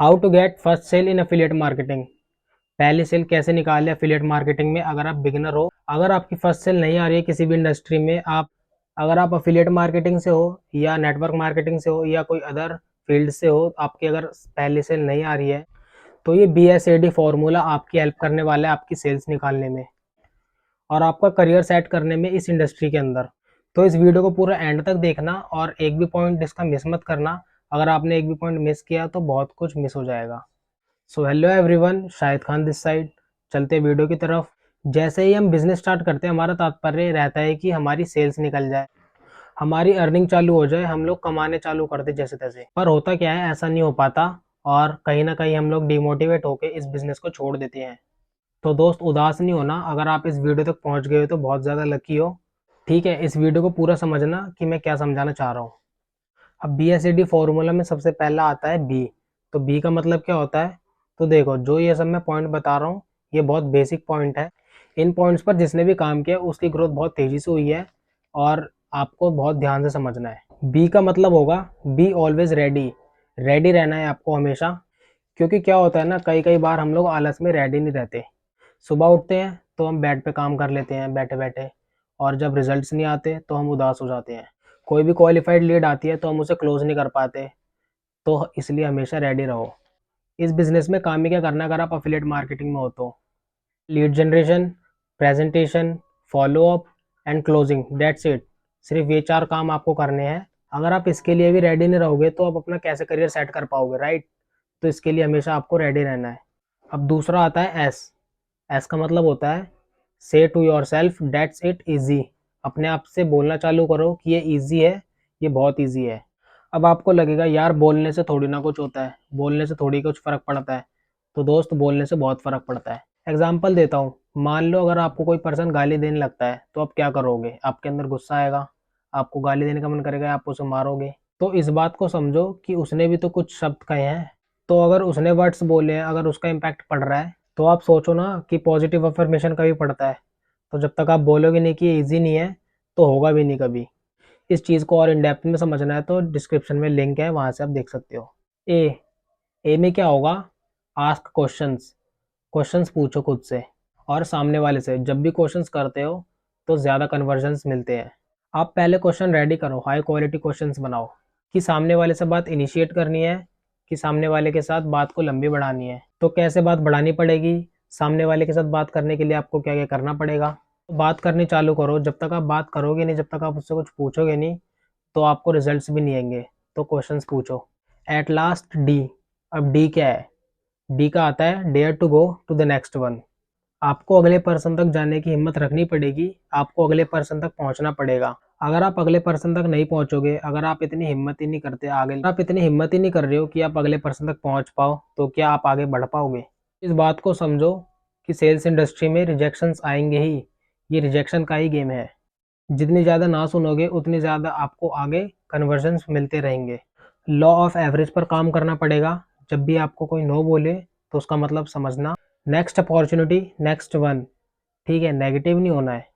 How to get first sale in affiliate marketing. पहली sale कैसे निकालें एफिलिएट मार्केटिंग में अगर आप बिगिनर हो। अगर आपकी फर्स्ट सेल नहीं आ रही है किसी भी इंडस्ट्री में, अगर आप एफिलिएट मार्केटिंग से हो या नेटवर्क मार्केटिंग से हो या कोई अदर फील्ड से हो, आपकी अगर पहली सेल नहीं आ रही है तो ये BSAD फॉर्मूला आपकी हेल्प करने वाला है आपकी सेल्स निकालने में और आपका करियर सेट करने में इस इंडस्ट्री के अंदर। तो इस वीडियो को पूरा एंड तक देखना और एक भी पॉइंट इसका मिस मत करना। अगर आपने एक भी पॉइंट मिस किया तो बहुत कुछ मिस हो जाएगा। So hello everyone, Shahid Khan this side. चलते वीडियो की तरफ। जैसे ही हम बिजनेस स्टार्ट करते हैं, हमारा तात्पर्य रहता है कि हमारी सेल्स निकल जाए, हमारी अर्निंग चालू हो जाए, हम लोग कमाने चालू कर दे जैसे तैसे। पर होता क्या है, ऐसा नहीं हो पाता और कहीं ना कहीं हम लोग डिमोटिवेट होकर इस बिजनेस को छोड़ देते हैं। तो दोस्त, उदास नहीं होना। अगर आप इस वीडियो तक पहुंच गए हो तो बहुत ज़्यादा लकी हो। ठीक है, इस वीडियो को पूरा समझना कि मैं क्या समझाना चाह रहा हूँ। अब BSAD फॉर्मूला में सबसे पहला आता है बी। तो बी का मतलब क्या होता है? तो देखो, जो ये सब मैं पॉइंट बता रहा हूँ ये बहुत बेसिक पॉइंट है। इन पॉइंट्स पर जिसने भी काम किया उसकी ग्रोथ बहुत तेज़ी से हुई है और आपको बहुत ध्यान से समझना है। बी का मतलब होगा बी ऑलवेज रेडी। रेडी रहना है आपको हमेशा। क्योंकि क्या होता है ना, कई कई बार हम लोग आलस में रेडी नहीं रहते। सुबह उठते हैं तो हम बेड पे काम कर लेते हैं बैठे बैठे, और जब रिजल्ट्स नहीं आते तो हम उदास हो जाते हैं। कोई भी क्वालिफाइड लीड आती है तो हम उसे क्लोज नहीं कर पाते। तो इसलिए हमेशा रेडी रहो। इस बिजनेस में काम ही क्या करना है अगर आप अफिलिएट मार्केटिंग में हो तो? Lead generation, presentation, follow up and closing, that's it. सिर्फ ये 4 काम आपको करने हैं। अगर आप इसके लिए भी रेडी नहीं रहोगे तो आप अपना कैसे करियर सेट कर पाओगे, राइट? तो इसके लिए हमेशा आपको रेडी रहना है। अब दूसरा आता है एस। एस का मतलब होता है से to yourself that's it easy. अपने आप से बोलना चालू करो कि ये ईजी है, ये बहुत ईजी है। अब आपको लगेगा यार बोलने से थोड़ी ना कुछ होता है, बोलने से थोड़ी कुछ फ़र्क पड़ता है। तो दोस्त, बोलने से बहुत फ़र्क पड़ता है। एग्जाम्पल देता हूँ। मान लो अगर आपको कोई पर्सन गाली देने लगता है तो आप क्या करोगे? आपके अंदर गुस्सा आएगा, आपको गाली देने का मन करेगा, आप उसे मारोगे। तो इस बात को समझो कि उसने भी तो कुछ शब्द कहे हैं। तो अगर उसने वर्ड्स बोले हैं, अगर उसका इम्पैक्ट पड़ रहा है, तो आप सोचो ना कि पॉजिटिव अफर्मेशन का भी पड़ता है। तो जब तक आप बोलोगे नहीं कि ये ईज़ी नहीं है तो होगा भी नहीं कभी। इस चीज़ को और इन डेप्थ में समझना है तो डिस्क्रिप्शन में लिंक है, वहाँ से आप देख सकते हो। ए। ए में क्या होगा? Ask questions. क्वेश्चंस पूछो खुद से और सामने वाले से। जब भी क्वेश्चंस करते हो तो ज़्यादा कन्वर्जन्स मिलते हैं। आप पहले क्वेश्चन रेडी करो, हाई क्वालिटी क्वेश्चंस बनाओ कि सामने वाले से बात इनिशिएट करनी है, कि सामने वाले के साथ बात को लंबी बढ़ानी है। तो कैसे बात बढ़ानी पड़ेगी? सामने वाले के साथ बात करने के लिए आपको क्या क्या करना पड़ेगा? तो बात करनी चालू करो। जब तक आप बात करोगे नहीं, जब तक आप उससे कुछ पूछोगे नहीं, तो आपको रिजल्ट्स भी नहीं आएंगे। तो क्वेश्चंस पूछो। At last D. अब डी क्या है? डी का आता है dare to go to the next one. आपको अगले पर्सन तक जाने की हिम्मत रखनी पड़ेगी, आपको अगले पर्सन तक पहुंचना पड़ेगा। अगर आप अगले पर्सन तक नहीं पहुंचोगे, अगर आप इतनी हिम्मत ही नहीं करते आगे, आप इतनी हिम्मत ही नहीं कर रहे हो कि आप अगले पर्सन तक पहुंच पाओ, तो क्या आप आगे बढ़ पाओगे? इस बात को समझो कि सेल्स इंडस्ट्री में रिजेक्शंस आएंगे ही। ये रिजेक्शन का ही गेम है। जितनी ज़्यादा ना सुनोगे उतनी ज़्यादा आपको आगे कन्वर्जन्स मिलते रहेंगे। लॉ ऑफ एवरेज पर काम करना पड़ेगा। जब भी आपको कोई नो बोले तो उसका मतलब समझना नेक्स्ट अपॉर्चुनिटी, नेक्स्ट वन। ठीक है, नेगेटिव नहीं होना है।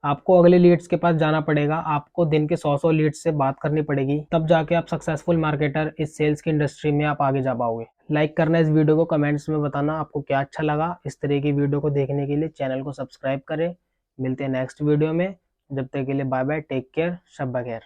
आपको अगले लीड्स के पास जाना पड़ेगा, आपको दिन के 100 लीड्स से बात करनी पड़ेगी, तब जाके आप सक्सेसफुल मार्केटर इस सेल्स की इंडस्ट्री में आप आगे जा पाओगे। लाइक करना इस वीडियो को, कमेंट्स में बताना आपको क्या अच्छा लगा। इस तरह की वीडियो को देखने के लिए चैनल को सब्सक्राइब करें। मिलते हैं नेक्स्ट वीडियो में। जब तक के लिए बाय बाय, टेक केयर, शब बखैर।